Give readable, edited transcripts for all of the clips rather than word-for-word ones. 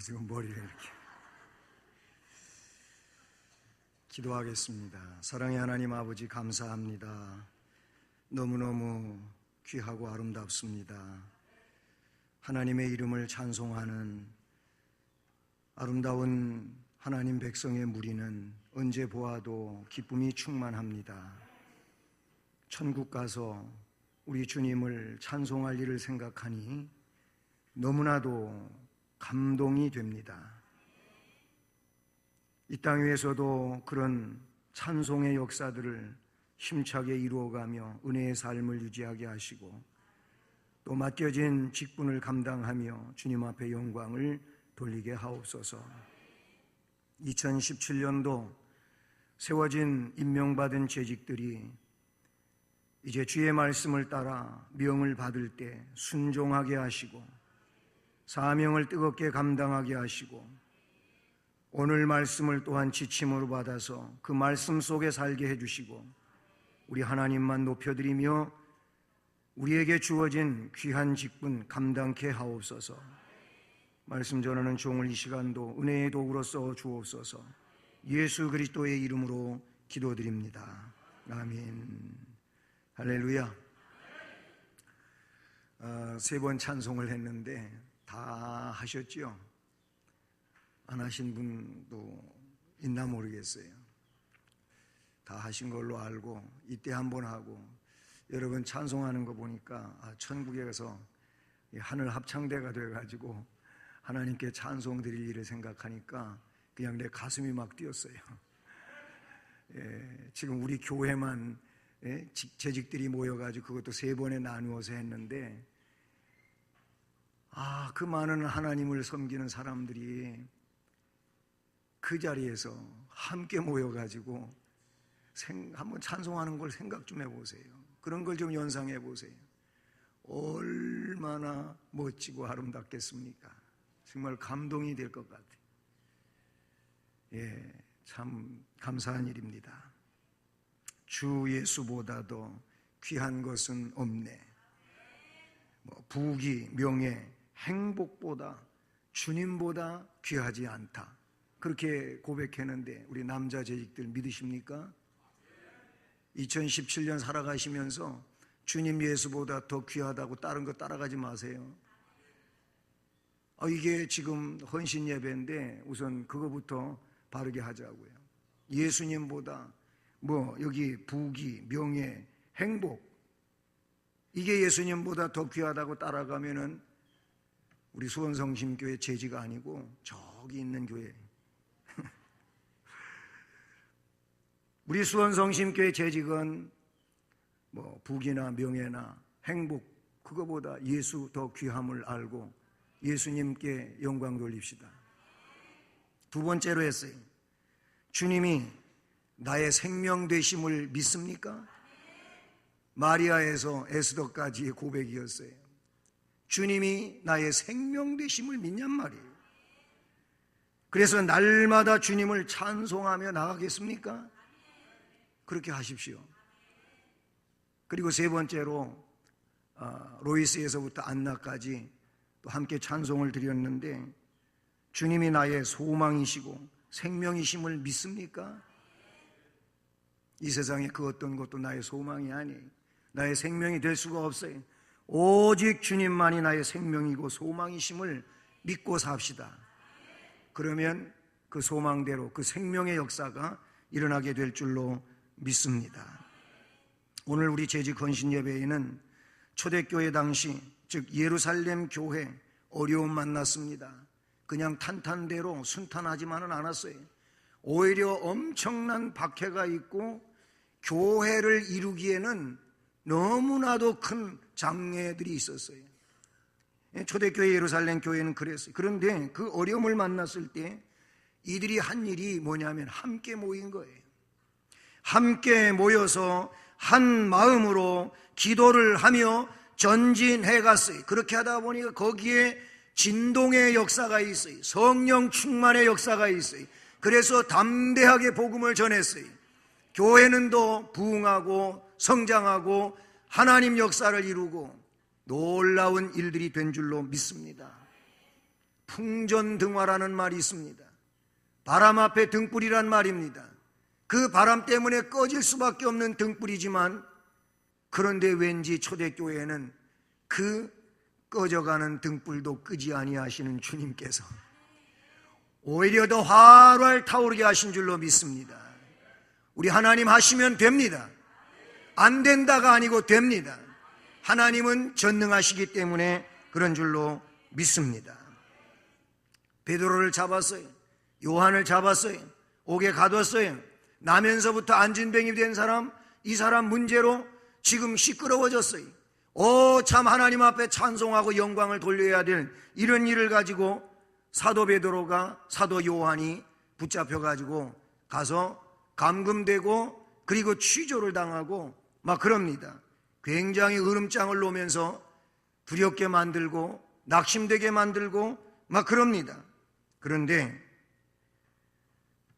지금 머리를 이렇게 기도하겠습니다. 사랑의 하나님 아버지, 감사합니다. 너무너무 귀하고 아름답습니다. 하나님의 이름을 찬송하는 아름다운 하나님 백성의 무리는 언제 보아도 기쁨이 충만합니다. 천국 가서 우리 주님을 찬송할 일을 생각하니 너무나도 감동이 됩니다. 이 땅 위에서도 그런 찬송의 역사들을 힘차게 이루어가며 은혜의 삶을 유지하게 하시고 또 맡겨진 직분을 감당하며 주님 앞에 영광을 돌리게 하옵소서. 2017년도 세워진 임명받은 재직들이 이제 주의 말씀을 따라 명을 받을 때 순종하게 하시고 사명을 뜨겁게 감당하게 하시고 오늘 말씀을 또한 지침으로 받아서 그 말씀 속에 살게 해주시고 우리 하나님만 높여드리며 우리에게 주어진 귀한 직분 감당케 하옵소서. 말씀 전하는 종을 이 시간도 은혜의 도구로 써 주옵소서. 예수 그리스도의 이름으로 기도드립니다. 아멘. 할렐루야. 세 번 찬송을 했는데 다 하셨죠? 안 하신 분도 있나 모르겠어요. 다 하신 걸로 알고 이때 한 번 하고 여러분 찬송하는 거 보니까 천국에 가서 하늘 합창대가 돼가지고 하나님께 찬송 드릴 일을 생각하니까 그냥 내 가슴이 막 뛰었어요. 지금 우리 교회만 재직들이 모여가지고 그것도 세 번에 나누어서 했는데 그 많은 하나님을 섬기는 사람들이 그 자리에서 함께 모여가지고 한번 찬송하는 걸 생각 좀 해보세요. 그런 걸 좀 연상해 보세요. 얼마나 멋지고 아름답겠습니까? 정말 감동이 될 것 같아요. 참 감사한 일입니다. 주 예수보다도 귀한 것은 없네. 부귀, 명예, 행복보다 주님보다 귀하지 않다. 그렇게 고백했는데 우리 남자 재직들 믿으십니까? 2017년 살아가시면서 주님 예수보다 더 귀하다고 다른 거 따라가지 마세요. 이게 지금 헌신 예배인데 우선 그거부터 바르게 하자고요. 예수님보다 여기 부귀, 명예, 행복 이게 예수님보다 더 귀하다고 따라가면은 우리 수원성심교회 재지가 아니고 저기 있는 교회 우리 수원성심교회 재직은 부귀나 명예나 행복 그거보다 예수 더 귀함을 알고 예수님께 영광 돌립시다. 두 번째로 했어요. 주님이 나의 생명 되심을 믿습니까? 마리아에서 에스더까지의 고백이었어요. 주님이 나의 생명 되심을 믿냔 말이에요. 그래서 날마다 주님을 찬송하며 나가겠습니까? 그렇게 하십시오. 그리고 세 번째로 로이스에서부터 안나까지 또 함께 찬송을 드렸는데 주님이 나의 소망이시고 생명이심을 믿습니까? 이 세상에 그 어떤 것도 나의 소망이 아니에요. 나의 생명이 될 수가 없어요. 오직 주님만이 나의 생명이고 소망이심을 믿고 삽시다. 그러면 그 소망대로 그 생명의 역사가 일어나게 될 줄로 믿습니다. 오늘 우리 재직 헌신 예배에는 초대교회 당시 즉 예루살렘 교회 어려움 만났습니다. 그냥 탄탄대로 순탄하지만은 않았어요. 오히려 엄청난 박해가 있고 교회를 이루기에는 너무나도 큰 장애들이 있었어요. 초대교회 예루살렘 교회는 그랬어요. 그런데 그 어려움을 만났을 때 이들이 한 일이 뭐냐면 함께 모인 거예요. 함께 모여서 한 마음으로 기도를 하며 전진해 갔어요. 그렇게 하다 보니까 거기에 진동의 역사가 있어요. 성령 충만의 역사가 있어요. 그래서 담대하게 복음을 전했어요. 교회는 더 부흥하고 성장하고 하나님 역사를 이루고 놀라운 일들이 된 줄로 믿습니다. 풍전등화라는 말이 있습니다. 바람 앞에 등불이란 말입니다. 그 바람 때문에 꺼질 수밖에 없는 등불이지만, 그런데 왠지 초대교회에는 그 꺼져가는 등불도 끄지 아니하시는 주님께서 오히려 더 활활 타오르게 하신 줄로 믿습니다. 우리 하나님 하시면 됩니다. 안 된다가 아니고 됩니다. 하나님은 전능하시기 때문에 그런 줄로 믿습니다. 베드로를 잡았어요. 요한을 잡았어요. 옥에 가뒀어요. 나면서부터 안진뱅이 된 사람, 이 사람 문제로 지금 시끄러워졌어요. 참 하나님 앞에 찬송하고 영광을 돌려야 될 이런 일을 가지고 사도 베드로가, 사도 요한이 붙잡혀가지고 가서 감금되고 그리고 취조를 당하고 막 그럽니다. 굉장히 으름장을 놓으면서 두렵게 만들고 낙심되게 만들고 막 그럽니다. 그런데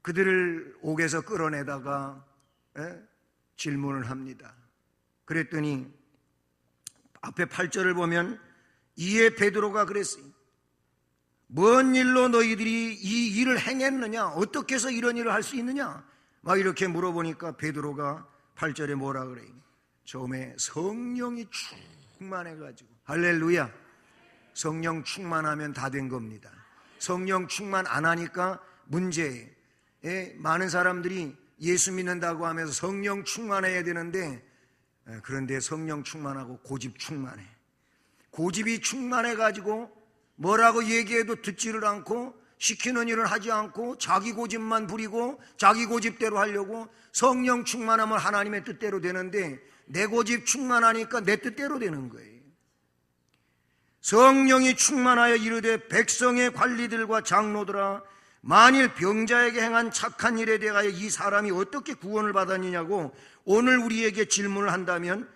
그들을 옥에서 끌어내다가 질문을 합니다. 그랬더니 앞에 8절을 보면 이에 베드로가 그랬어요. 뭔 일로 너희들이 이 일을 행했느냐? 어떻게 해서 이런 일을 할 수 있느냐? 막 이렇게 물어보니까 베드로가 8절에 뭐라 그래요? 처음에 성령이 충만해가지고, 할렐루야, 성령 충만하면 다 된 겁니다. 성령 충만 안 하니까 문제예요. 많은 사람들이 예수 믿는다고 하면서 성령 충만해야 되는데, 그런데 성령 충만하고 고집 충만해. 고집이 충만해가지고 뭐라고 얘기해도 듣지를 않고 시키는 일을 하지 않고 자기 고집만 부리고 자기 고집대로 하려고. 성령 충만하면 하나님의 뜻대로 되는데 내 고집 충만하니까 내 뜻대로 되는 거예요. 성령이 충만하여 이르되 백성의 관리들과 장로들아, 만일 병자에게 행한 착한 일에 대하여 이 사람이 어떻게 구원을 받았느냐고 오늘 우리에게 질문을 한다면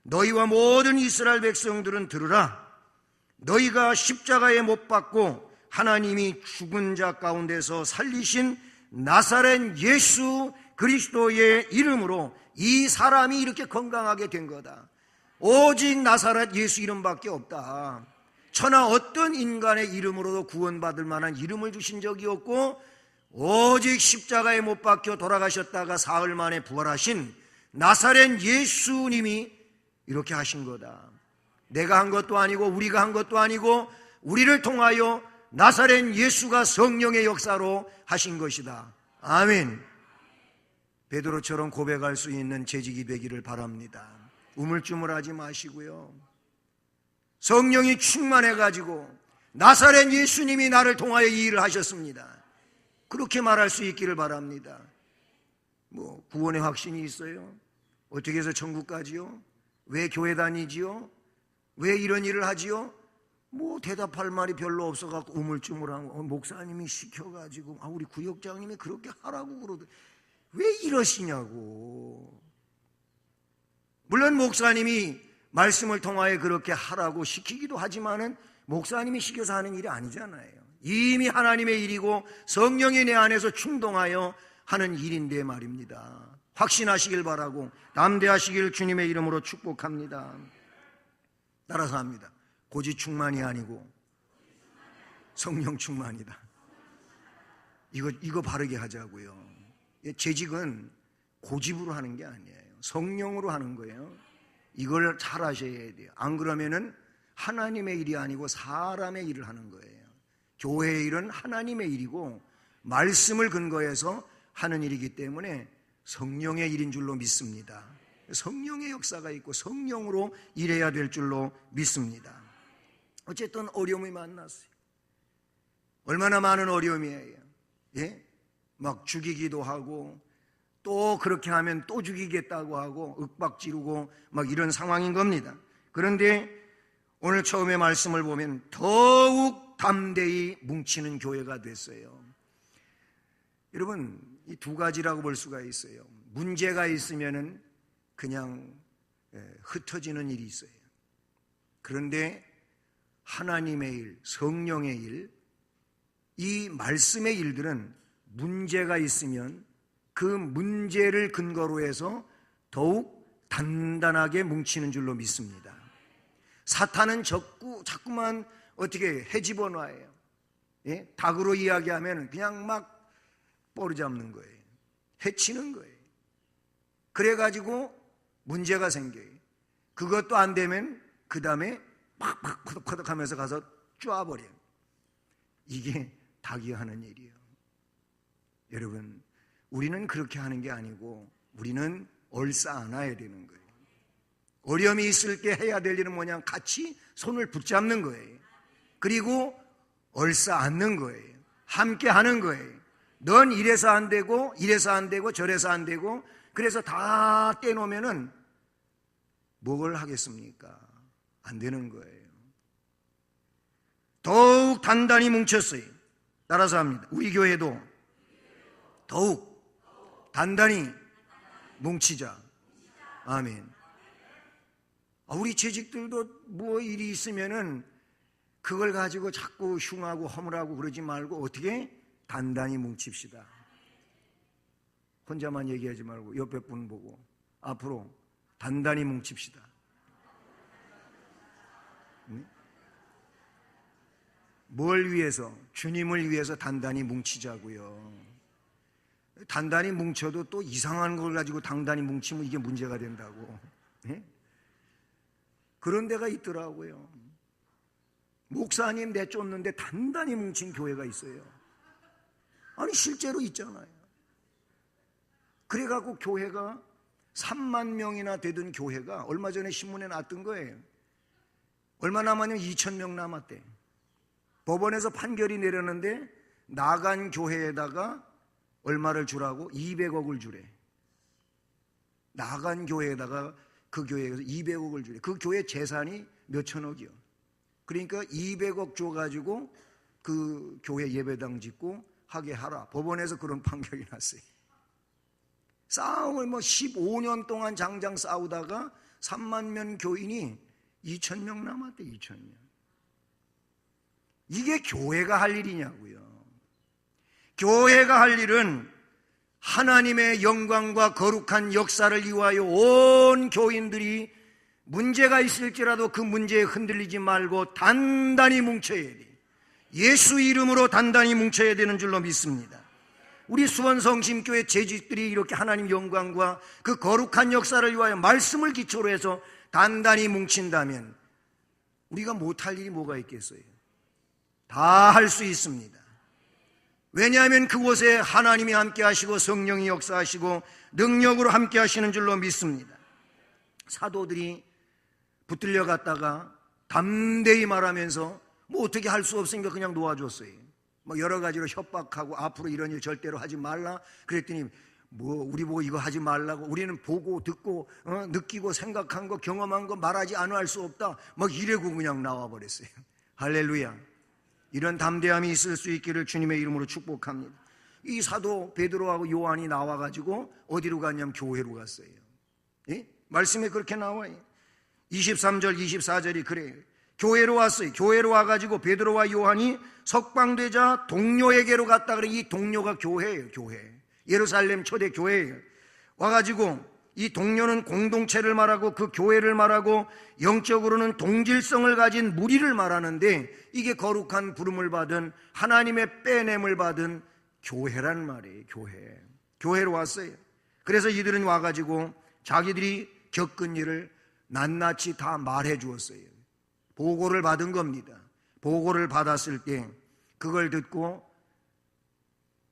너희와 모든 이스라엘 백성들은 들으라. 너희가 십자가에 못 박고 하나님이 죽은 자 가운데서 살리신 나사렛 예수 그리스도의 이름으로 이 사람이 이렇게 건강하게 된 거다. 오직 나사렛 예수 이름밖에 없다. 천하 어떤 인간의 이름으로도 구원받을 만한 이름을 주신 적이 없고 오직 십자가에 못 박혀 돌아가셨다가 사흘 만에 부활하신 나사렛 예수님이 이렇게 하신 거다. 내가 한 것도 아니고 우리가 한 것도 아니고 우리를 통하여 나사렛 예수가 성령의 역사로 하신 것이다. 아멘. 베드로처럼 고백할 수 있는 재직이 되기를 바랍니다. 우물쭈물하지 마시고요. 성령이 충만해가지고 나사렛 예수님이 나를 통하여 이 일을 하셨습니다. 그렇게 말할 수 있기를 바랍니다. 구원의 확신이 있어요? 어떻게 해서 천국 가지요? 왜 교회 다니지요? 왜 이런 일을 하지요? 대답할 말이 별로 없어갖고 우물쭈물하고 목사님이 시켜가지고 우리 구역장님이 그렇게 하라고 그러더니 왜 이러시냐고. 물론 목사님이 말씀을 통하여 그렇게 하라고 시키기도 하지만은 목사님이 시켜서 하는 일이 아니잖아요. 이미 하나님의 일이고 성령이 내 안에서 충동하여 하는 일인데 말입니다. 확신하시길 바라고 담대하시길 주님의 이름으로 축복합니다. 따라서 합니다. 고집 충만이 아니고 성령 충만이다. 이거 바르게 하자고요. 재직은 고집으로 하는 게 아니에요. 성령으로 하는 거예요. 이걸 잘 하셔야 돼요. 안 그러면은 하나님의 일이 아니고 사람의 일을 하는 거예요. 교회의 일은 하나님의 일이고 말씀을 근거해서 하는 일이기 때문에 성령의 일인 줄로 믿습니다. 성령의 역사가 있고 성령으로 일해야 될 줄로 믿습니다. 어쨌든 어려움이 만났어요. 얼마나 많은 어려움이에요. 막 죽이기도 하고 또 그렇게 하면 또 죽이겠다고 하고 윽박지르고 막 이런 상황인 겁니다. 그런데 오늘 처음에 말씀을 보면 더욱 담대히 뭉치는 교회가 됐어요. 여러분, 이 두 가지라고 볼 수가 있어요. 문제가 있으면은 그냥 흩어지는 일이 있어요. 그런데 하나님의 일, 성령의 일, 이 말씀의 일들은 문제가 있으면 그 문제를 근거로 해서 더욱 단단하게 뭉치는 줄로 믿습니다. 사탄은 자꾸만 어떻게 헤집어 놔요. 닭으로 이야기하면 그냥 막 뽀르잡는 거예요. 해치는 거예요. 그래가지고 문제가 생겨요. 그것도 안 되면 그 다음에 막 코덕코덕 하면서 가서 쪼아버려요. 이게 닭이 하는 일이에요. 여러분, 우리는 그렇게 하는 게 아니고 우리는 얼싸 안아야 되는 거예요. 어려움이 있을 때 해야 될 일은 뭐냐? 같이 손을 붙잡는 거예요. 그리고 얼싸 안는 거예요. 함께 하는 거예요. 넌 이래서 안 되고 이래서 안 되고 저래서 안 되고 그래서 다 떼놓으면은 뭘 하겠습니까? 안 되는 거예요. 더욱 단단히 뭉쳤어요. 따라서 합니다. 우리 교회도 더욱 단단히 뭉치자. 아멘. 우리 재직들도 뭐 일이 있으면은 그걸 가지고 자꾸 흉하고 허물하고 그러지 말고 어떻게 단단히 뭉칩시다. 혼자만 얘기하지 말고 옆에 분 보고 앞으로 단단히 뭉칩시다. 뭘 위해서? 주님을 위해서 단단히 뭉치자고요. 단단히 뭉쳐도 또 이상한 걸 가지고 단단히 뭉치면 이게 문제가 된다고. 그런 데가 있더라고요. 목사님 내쫓는데 단단히 뭉친 교회가 있어요. 아니 실제로 있잖아요. 그래갖고 교회가 3만 명이나 되던 교회가 얼마 전에 신문에 났던 거예요. 얼마 남았냐면 2,000명 남았대. 법원에서 판결이 내렸는데 나간 교회에다가 얼마를 주라고? 200억을 주래. 나간 교회에다가 그 교회에서 200억을 주래. 그 교회 재산이 몇천억이요. 그러니까 200억 줘가지고 그 교회 예배당 짓고 하게 하라. 법원에서 그런 판결이 났어요. 싸움을 15년 동안 장장 싸우다가 3만 명 교인이 2,000명 남았대. 2,000명. 이게 교회가 할 일이냐고요. 교회가 할 일은 하나님의 영광과 거룩한 역사를 위하여 온 교인들이 문제가 있을지라도 그 문제에 흔들리지 말고 단단히 뭉쳐야 돼. 예수 이름으로 단단히 뭉쳐야 되는 줄로 믿습니다. 우리 수원성심교회 재직들이 이렇게 하나님 영광과 그 거룩한 역사를 위하여 말씀을 기초로 해서 단단히 뭉친다면 우리가 못할 일이 뭐가 있겠어요? 다 할 수 있습니다. 왜냐하면 그곳에 하나님이 함께 하시고 성령이 역사하시고 능력으로 함께 하시는 줄로 믿습니다. 사도들이 붙들려 갔다가 담대히 말하면서 뭐 어떻게 할 수 없으니까 그냥 놓아줬어요. 뭐 여러 가지로 협박하고 앞으로 이런 일 절대로 하지 말라 그랬더니 뭐 우리 보고 이거 하지 말라고, 우리는 보고 듣고 느끼고 생각한 거 경험한 거 말하지 않아 할 수 없다 막 이래고 그냥 나와버렸어요. 할렐루야. 이런 담대함이 있을 수 있기를 주님의 이름으로 축복합니다. 이 사도 베드로하고 요한이 나와가지고 어디로 갔냐면 교회로 갔어요. 예? 말씀에 그렇게 나와요. 23절 24절이 그래요. 교회로 왔어요. 교회로 와가지고 베드로와 요한이 석방되자 동료에게로 갔다 그래. 이 동료가 교회예요. 교회. 예루살렘 초대 교회예요. 와가지고 이 동료는 공동체를 말하고 그 교회를 말하고 영적으로는 동질성을 가진 무리를 말하는데 이게 거룩한 부름을 받은 하나님의 빼냄을 받은 교회란 말이에요. 교회. 교회로 왔어요. 그래서 이들은 와가지고 자기들이 겪은 일을 낱낱이 다 말해 주었어요. 보고를 받은 겁니다. 보고를 받았을 때 그걸 듣고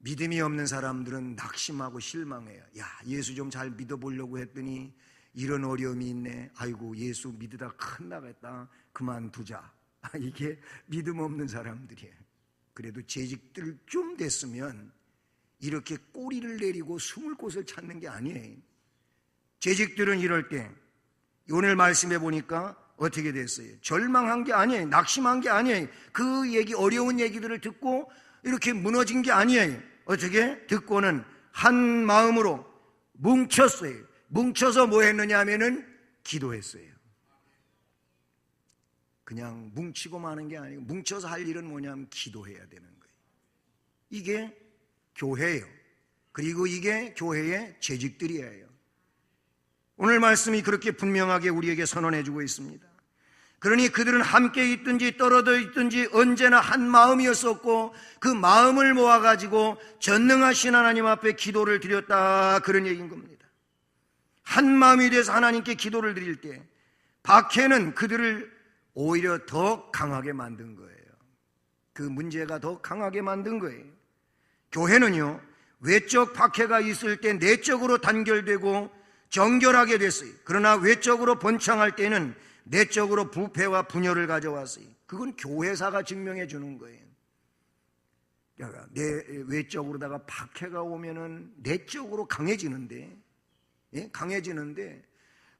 믿음이 없는 사람들은 낙심하고 실망해요. 야, 예수 좀 잘 믿어보려고 했더니 이런 어려움이 있네. 아이고, 예수 믿으다 큰 나겠다. 그만두자. 이게 믿음 없는 사람들이에요. 그래도 재직들 좀 됐으면 이렇게 꼬리를 내리고 숨을 곳을 찾는 게 아니에요. 재직들은 이럴 때 오늘 말씀해 보니까 어떻게 됐어요? 절망한 게 아니에요. 낙심한 게 아니에요. 그 얘기, 어려운 얘기들을 듣고 이렇게 무너진 게 아니에요. 어떻게? 듣고는 한 마음으로 뭉쳤어요. 뭉쳐서 뭐 했느냐 하면은 기도했어요. 그냥 뭉치고 마는 게 아니고 뭉쳐서 할 일은 뭐냐면 기도해야 되는 거예요. 이게 교회예요. 그리고 이게 교회의 재직들이에요. 오늘 말씀이 그렇게 분명하게 우리에게 선언해 주고 있습니다. 그러니 그들은 함께 있든지 떨어져 있든지 언제나 한 마음이었었고 그 마음을 모아가지고 전능하신 하나님 앞에 기도를 드렸다, 그런 얘기인 겁니다. 한 마음이 돼서 하나님께 기도를 드릴 때 박해는 그들을 오히려 더 강하게 만든 거예요. 그 문제가 더 강하게 만든 거예요. 교회는요, 외적 박해가 있을 때 내적으로 단결되고 정결하게 됐어요. 그러나 외적으로 번창할 때는 내적으로 부패와 분열을 가져왔어요. 그건 교회사가 증명해 주는 거예요. 내 외적으로다가 박해가 오면은 내적으로 강해지는데, 강해지는데,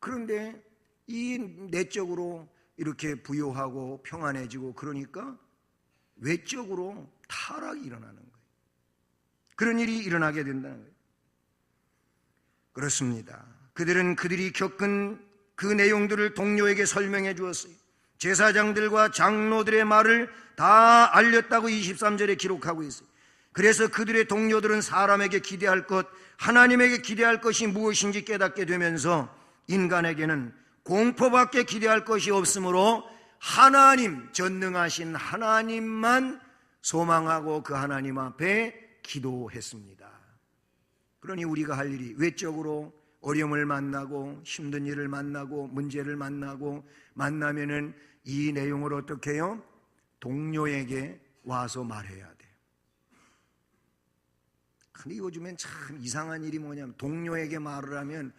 그런데 이 내적으로 이렇게 부요하고 평안해지고 그러니까 외적으로 타락이 일어나는 거예요. 그런 일이 일어나게 된다는 거예요. 그렇습니다. 그들은 그들이 겪은 그 내용들을 동료에게 설명해 주었어요. 제사장들과 장로들의 말을 다 알렸다고 23절에 기록하고 있어요. 그래서 그들의 동료들은 사람에게 기대할 것, 하나님에게 기대할 것이 무엇인지 깨닫게 되면서 인간에게는 공포밖에 기대할 것이 없으므로 하나님, 전능하신 하나님만 소망하고 그 하나님 앞에 기도했습니다. 그러니 우리가 할 일이 외적으로 어려움을 만나고 힘든 일을 만나고 문제를 만나면은 이 내용을 어떻게 해요? 동료에게 와서 말해야 돼요. 근데 요즘엔 참 이상한 일이 뭐냐면 동료에게 말을 하면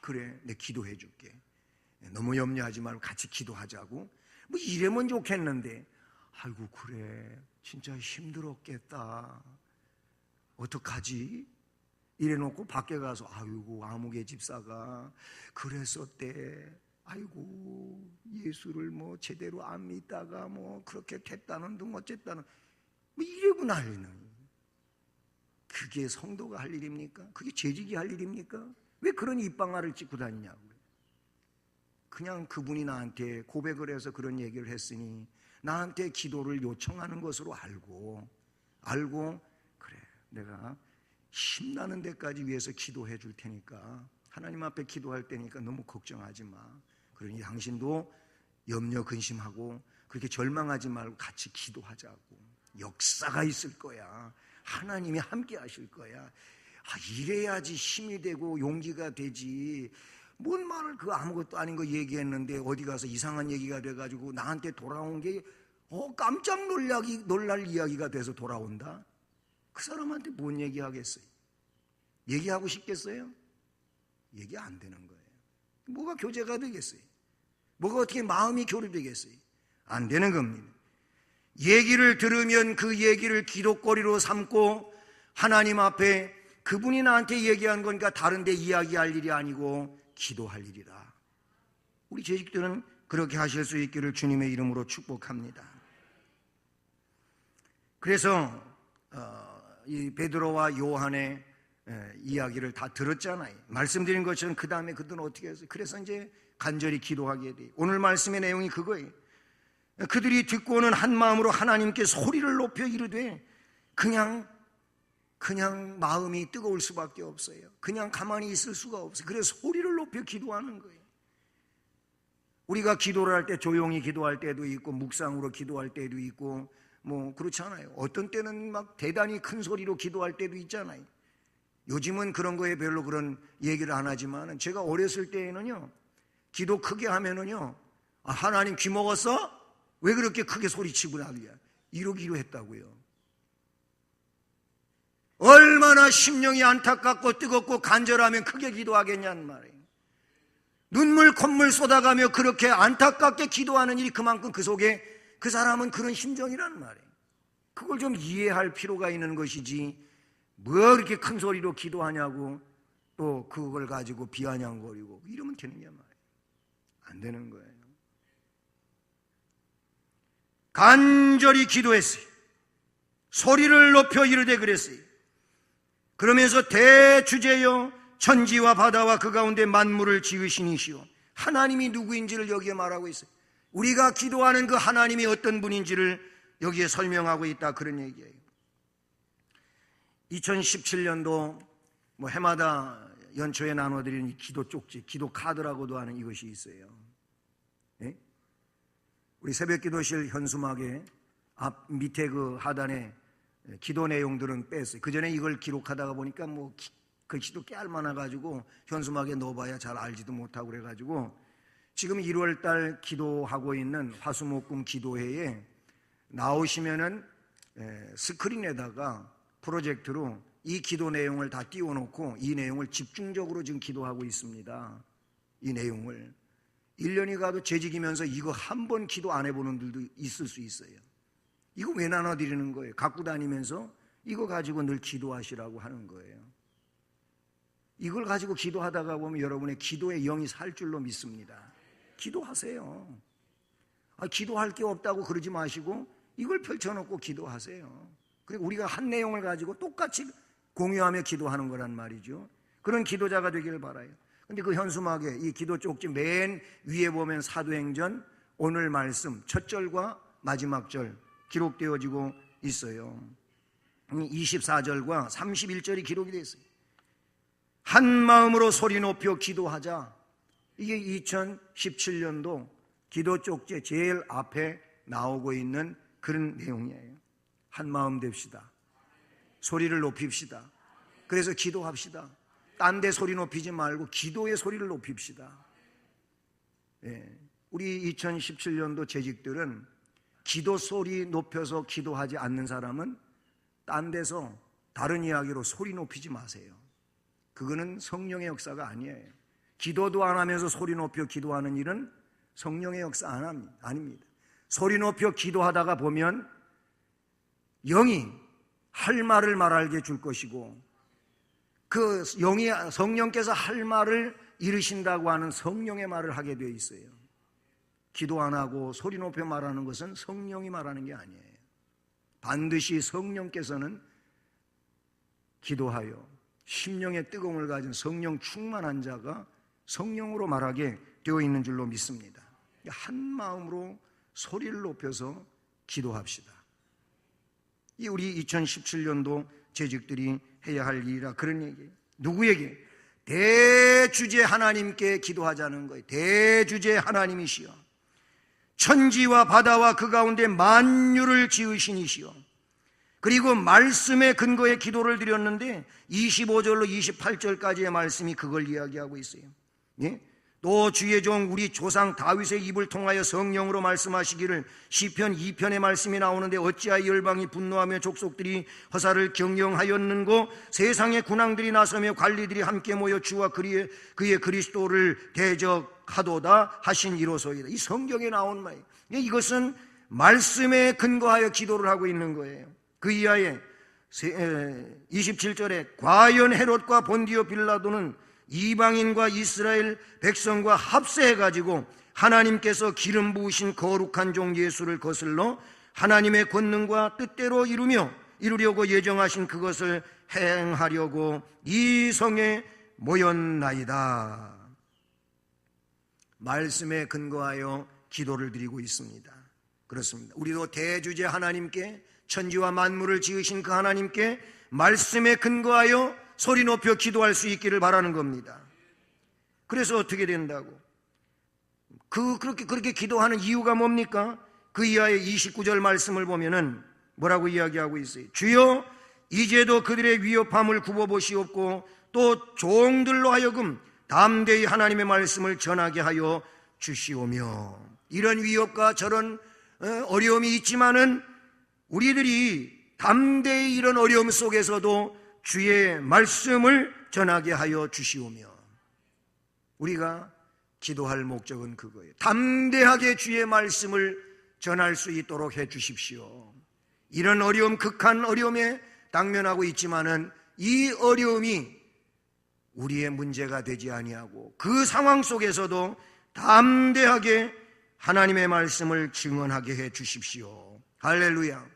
그래, 내 기도해 줄게, 너무 염려하지 말고 같이 기도하자고, 뭐 이래면 좋겠는데, 아이고 그래, 진짜 힘들었겠다, 어떡하지? 이래놓고 밖에 가서 아이고 아무개 집사가 그랬었대, 아이고 예수를 뭐 제대로 안 믿다가 뭐 그렇게 됐다는 등 어쨌다는, 뭐 이래고 난리는. 그게 성도가 할 일입니까? 그게 재직이 할 일입니까? 왜 그런 입방아를 찍고 다니냐고요. 그냥 그분이 나한테 고백을 해서 그런 얘기를 했으니 나한테 기도를 요청하는 것으로 알고 그래, 내가 힘나는 데까지 위해서 기도해 줄 테니까, 하나님 앞에 기도할 때니까 너무 걱정하지 마, 그러니 당신도 염려 근심하고 그렇게 절망하지 말고 같이 기도하자고, 역사가 있을 거야, 하나님이 함께 하실 거야. 이래야지 힘이 되고 용기가 되지. 뭔 말을 그 아무것도 아닌 거 얘기했는데 어디 가서 이상한 얘기가 돼가지고 나한테 돌아온 게 깜짝 놀랄 이야기가 돼서 돌아온다? 그 사람한테 뭔 얘기하겠어요? 얘기하고 싶겠어요? 얘기 안 되는 거예요. 뭐가 교제가 되겠어요? 뭐가 어떻게 마음이 교류되겠어요? 안 되는 겁니다. 얘기를 들으면 그 얘기를 기도거리로 삼고 하나님 앞에 그분이 나한테 얘기한 거니까 다른 데 이야기할 일이 아니고 기도할 일이라. 우리 재직들은 그렇게 하실 수 있기를 주님의 이름으로 축복합니다. 그래서 이 베드로와 요한의 이야기를 다 들었잖아요. 말씀드린 것처럼 그 다음에 그들은 어떻게 했어요? 그래서 이제 간절히 기도하게 돼요. 오늘 말씀의 내용이 그거예요. 그들이 듣고는 한 마음으로 하나님께 소리를 높여 이르되 그냥 마음이 뜨거울 수밖에 없어요. 그냥 가만히 있을 수가 없어요. 그래서 소리를 높여 기도하는 거예요. 우리가 기도를 할 때 조용히 기도할 때도 있고 묵상으로 기도할 때도 있고 뭐 그렇잖아요. 어떤 때는 막 대단히 큰 소리로 기도할 때도 있잖아요. 요즘은 그런 거에 별로 그런 얘기를 안 하지만 제가 어렸을 때에는요, 기도 크게 하면은요, 하나님 귀 먹었어? 왜 그렇게 크게 소리치고 난리야? 이러기로 했다고요. 얼마나 심령이 안타깝고 뜨겁고 간절하면 크게 기도하겠냐는 말이에요. 눈물 콧물 쏟아가며 그렇게 안타깝게 기도하는 일이 그만큼 그 속에 그 사람은 그런 심정이라는 말이에요. 그걸 좀 이해할 필요가 있는 것이지 뭐 이렇게 큰 소리로 기도하냐고 또 그걸 가지고 비아냥거리고 이러면 되느냐 말이에요. 안 되는 거예요. 간절히 기도했어요. 소리를 높여 이르되 그랬어요. 그러면서 대주제여 천지와 바다와 그 가운데 만물을 지으신 이시오. 하나님이 누구인지를 여기에 말하고 있어요. 우리가 기도하는 그 하나님이 어떤 분인지를 여기에 설명하고 있다, 그런 얘기예요. 2017년도 뭐 해마다 연초에 나눠드리는 기도 쪽지, 기도 카드라고도 하는 이것이 있어요. 네? 우리 새벽기도실 현수막에 앞 밑에 그 하단에 기도 내용들은 뺐어요. 그 전에 이걸 기록하다가 보니까 뭐 글씨도 꽤 알만해가지고 현수막에 넣어봐야 잘 알지도 못하고 그래가지고 지금 1월달 기도하고 있는 화수목금 기도회에 나오시면은 스크린에다가 프로젝트로 이 기도 내용을 다 띄워놓고 이 내용을 집중적으로 지금 기도하고 있습니다. 이 내용을 1년이 가도 재직이면서 이거 한 번 기도 안 해보는 분들도 있을 수 있어요. 이거 왜 나눠드리는 거예요? 갖고 다니면서 이거 가지고 늘 기도하시라고 하는 거예요. 이걸 가지고 기도하다가 보면 여러분의 기도의 영이 살 줄로 믿습니다. 기도하세요. 기도할 게 없다고 그러지 마시고 이걸 펼쳐놓고 기도하세요. 그리고 우리가 한 내용을 가지고 똑같이 공유하며 기도하는 거란 말이죠. 그런 기도자가 되기를 바라요. 근데 그 현수막에 이 기도 쪽지 맨 위에 보면 사도행전 오늘 말씀 첫 절과 마지막 절 기록되어지고 있어요. 24절과 31절이 기록이 되어 있어요. 한 마음으로 소리 높여 기도하자. 이게 2017년도 기도 쪽지 제일 앞에 나오고 있는 그런 내용이에요. 한 마음 됩시다. 소리를 높입시다. 그래서 기도합시다. 딴 데 소리 높이지 말고 기도의 소리를 높입시다. 우리 2017년도 재직들은 기도 소리 높여서 기도하지 않는 사람은 딴 데서 다른 이야기로 소리 높이지 마세요. 그거는 성령의 역사가 아니에요. 기도도 안 하면서 소리 높여 기도하는 일은 성령의 역사 아닙니다. 소리 높여 기도하다가 보면 영이 할 말을 말하게 줄 것이고 그 영이 성령께서 할 말을 이루신다고 하는 성령의 말을 하게 되어 있어요. 기도 안 하고 소리 높여 말하는 것은 성령이 말하는 게 아니에요. 반드시 성령께서는 기도하여 심령의 뜨거움을 가진 성령 충만한 자가 성령으로 말하게 되어 있는 줄로 믿습니다. 한 마음으로 소리를 높여서 기도합시다. 이 우리 2017년도 재직들이 해야 할 일이라 그런 얘기예요. 누구에게? 대주제 하나님께 기도하자는 거예요. 대주제 하나님이시여 천지와 바다와 그 가운데 만유를 지으신 이시여 그리고 말씀의 근거에 기도를 드렸는데 25절로 28절까지의 말씀이 그걸 이야기하고 있어요. 또 주의 종 우리 조상 다윗의 입을 통하여 성령으로 말씀하시기를 시편 2편의 말씀이 나오는데 어찌하여 열방이 분노하며 족속들이 허사를 경영하였는고 세상의 군왕들이 나서며 관리들이 함께 모여 주와 그의 그리스도를 대적하도다 하신 이로소이다. 이 성경에 나온 말이에요. 이것은 말씀에 근거하여 기도를 하고 있는 거예요. 그 이하에 27절에 과연 헤롯과 본디오 빌라도는 이방인과 이스라엘 백성과 합세해가지고 하나님께서 기름 부으신 거룩한 종 예수를 거슬러 하나님의 권능과 뜻대로 이루려고 예정하신 그것을 행하려고 이 성에 모였나이다. 말씀에 근거하여 기도를 드리고 있습니다. 그렇습니다. 우리도 대주제 하나님께 천지와 만물을 지으신 그 하나님께 말씀에 근거하여 소리 높여 기도할 수 있기를 바라는 겁니다. 그래서 어떻게 된다고? 그렇게 기도하는 이유가 뭡니까? 그 이하의 29절 말씀을 보면은 뭐라고 이야기하고 있어요? 주여 이제도 그들의 위협함을 굽어보시옵고 또 종들로 하여금 담대히 하나님의 말씀을 전하게 하여 주시오며 이런 위협과 저런 어려움이 있지만은 우리들이 담대히 이런 어려움 속에서도 주의 말씀을 전하게 하여 주시오며 우리가 기도할 목적은 그거예요. 담대하게 주의 말씀을 전할 수 있도록 해 주십시오. 이런 어려움, 극한 어려움에 당면하고 있지만은 이 어려움이 우리의 문제가 되지 아니하고 그 상황 속에서도 담대하게 하나님의 말씀을 증언하게 해 주십시오. 할렐루야.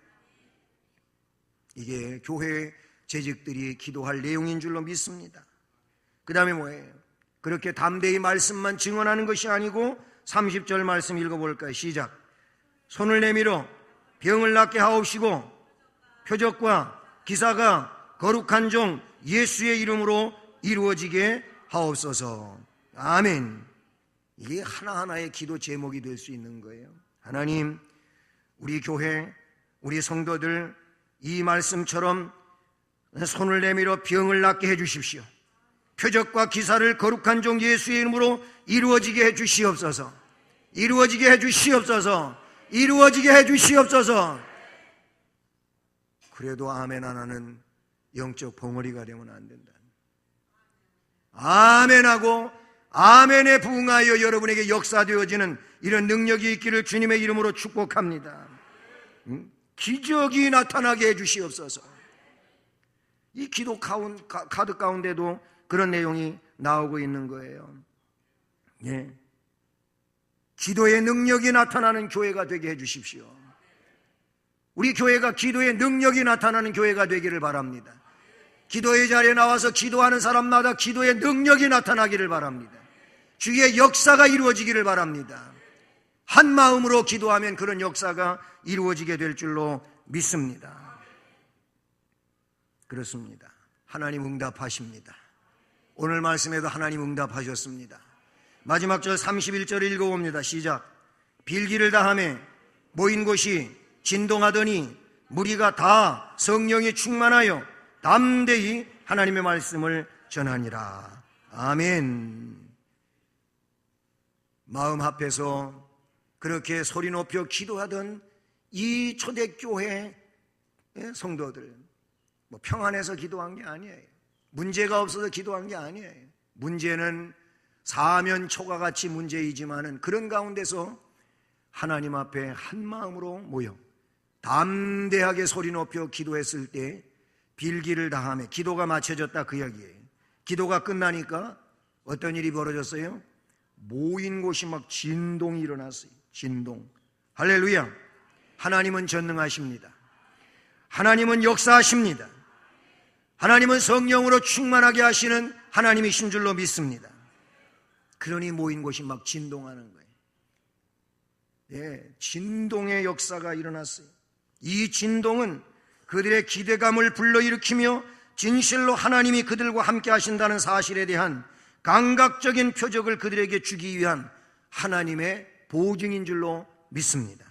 이게 교회 재직들이 기도할 내용인 줄로 믿습니다. 그 다음에 뭐예요? 그렇게 담대히 말씀만 증언하는 것이 아니고 30절 말씀 읽어볼까요? 시작. 손을 내밀어 병을 낫게 하옵시고 표적과 기사가 거룩한 종 예수의 이름으로 이루어지게 하옵소서. 아멘. 이게 하나하나의 기도 제목이 될 수 있는 거예요. 하나님, 우리 교회, 우리 성도들 이 말씀처럼 손을 내밀어 병을 낫게 해주십시오. 표적과 기사를 거룩한 종 예수의 이름으로 이루어지게 해주시옵소서. 이루어지게 해주시옵소서. 이루어지게 해주시옵소서. 그래도 아멘 하나는 영적 벙어리가 되면 안 된다. 아멘하고 아멘에 부응하여 여러분에게 역사되어지는 이런 능력이 있기를 주님의 이름으로 축복합니다. 기적이 나타나게 해주시옵소서. 이 기도 카드 가운데도 그런 내용이 나오고 있는 거예요. 예. 기도의 능력이 나타나는 교회가 되게 해주십시오. 우리 교회가 기도의 능력이 나타나는 교회가 되기를 바랍니다. 기도의 자리에 나와서 기도하는 사람마다 기도의 능력이 나타나기를 바랍니다. 주의 역사가 이루어지기를 바랍니다. 한 마음으로 기도하면 그런 역사가 이루어지게 될 줄로 믿습니다. 그렇습니다. 하나님 응답하십니다. 오늘 말씀에도 하나님 응답하셨습니다. 마지막 절 31절을 읽어봅니다. 시작. 빌기를 다하며 모인 곳이 진동하더니 무리가 다 성령이 충만하여 담대히 하나님의 말씀을 전하니라. 아멘. 마음 합해서 그렇게 소리 높여 기도하던 이 초대교회 성도들, 평안해서 기도한 게 아니에요. 문제가 없어서 기도한 게 아니에요. 문제는 사면초가 같이 문제이지만은 그런 가운데서 하나님 앞에 한 마음으로 모여 담대하게 소리 높여 기도했을 때 빌기를 다하며 기도가 마쳐졌다 그 이야기예요. 기도가 끝나니까 어떤 일이 벌어졌어요? 모인 곳이 막 진동이 일어났어요. 진동. 할렐루야. 하나님은 전능하십니다. 하나님은 역사하십니다. 하나님은 성령으로 충만하게 하시는 하나님이신 줄로 믿습니다. 그러니 모인 곳이 막 진동하는 거예요. 예, 진동의 역사가 일어났어요. 이 진동은 그들의 기대감을 불러일으키며 진실로 하나님이 그들과 함께 하신다는 사실에 대한 감각적인 표적을 그들에게 주기 위한 하나님의 보증인 줄로 믿습니다.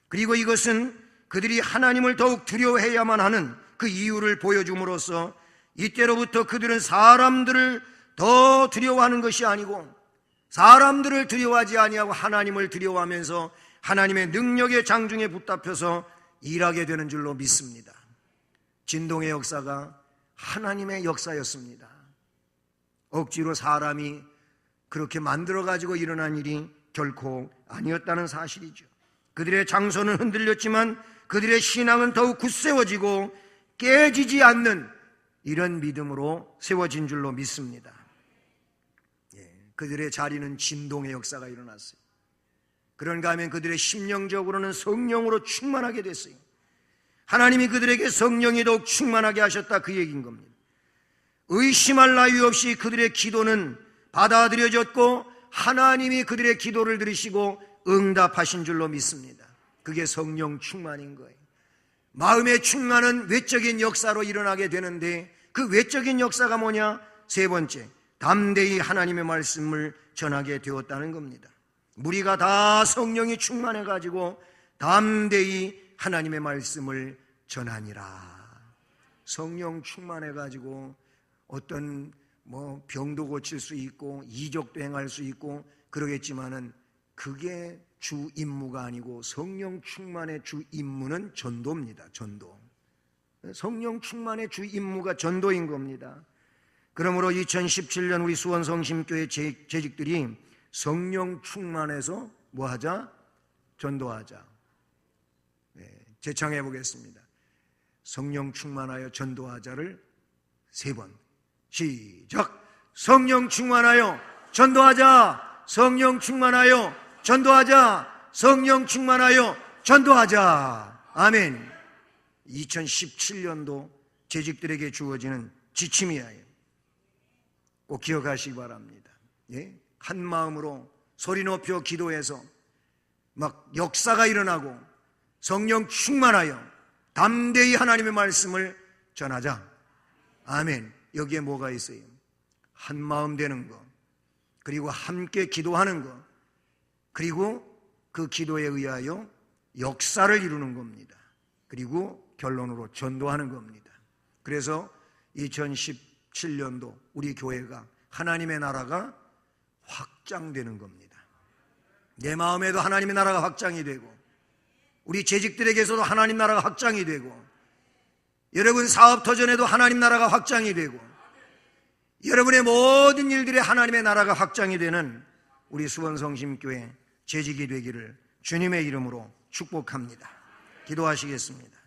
그리고 이것은 그들이 하나님을 더욱 두려워해야만 하는 그 이유를 보여줌으로써 이때로부터 그들은 사람들을 더 두려워하는 것이 아니고 사람들을 두려워하지 아니하고 하나님을 두려워하면서 하나님의 능력의 장중에 붙잡혀서 일하게 되는 줄로 믿습니다. 진동의 역사가 하나님의 역사였습니다. 억지로 사람이 그렇게 만들어가지고 일어난 일이 결코 아니었다는 사실이죠. 그들의 장소는 흔들렸지만 그들의 신앙은 더욱 굳세워지고 깨지지 않는 이런 믿음으로 세워진 줄로 믿습니다. 그들의 자리는 진동의 역사가 일어났어요. 그런가 하면 그들의 심령적으로는 성령으로 충만하게 됐어요. 하나님이 그들에게 성령이 더욱 충만하게 하셨다 그 얘기인 겁니다. 의심할 나위 없이 그들의 기도는 받아들여졌고 하나님이 그들의 기도를 들으시고 응답하신 줄로 믿습니다. 그게 성령 충만인 거예요. 마음의 충만은 외적인 역사로 일어나게 되는데 그 외적인 역사가 뭐냐? 세 번째, 담대히 하나님의 말씀을 전하게 되었다는 겁니다. 무리가 다 성령이 충만해가지고 담대히 하나님의 말씀을 전하니라. 성령 충만해가지고 어떤 병도 고칠 수 있고 이적도 행할 수 있고 그러겠지만은 그게 주 임무가 아니고 성령 충만의 주 임무는 전도입니다. 전도. 성령 충만의 주 임무가 전도인 겁니다. 그러므로 2017년 우리 수원성심교회 재직들이 성령 충만해서 뭐하자? 전도하자. 재창해 보겠습니다. 성령 충만하여 전도하자를 3번. 시작. 성령 충만하여 전도하자. 성령 충만하여 전도하자. 성령 충만하여 전도하자. 아멘. 2017년도 재직들에게 주어지는 지침이에요. 꼭 기억하시기 바랍니다. 예? 한 마음으로 소리 높여 기도해서 막 역사가 일어나고 성령 충만하여 담대히 하나님의 말씀을 전하자. 아멘. 여기에 뭐가 있어요? 한 마음 되는 거, 그리고 함께 기도하는 거, 그리고 그 기도에 의하여 역사를 이루는 겁니다. 그리고 결론으로 전도하는 겁니다. 그래서 2017년도 우리 교회가 하나님의 나라가 확장되는 겁니다. 내 마음에도 하나님의 나라가 확장이 되고, 우리 재직들에게서도 하나님 나라가 확장이 되고, 여러분 사업 터전에도 하나님 나라가 확장이 되고, 여러분의 모든 일들에 하나님의 나라가 확장이 되는 우리 수원성심교회 재직이 되기를 주님의 이름으로 축복합니다. 기도하시겠습니다.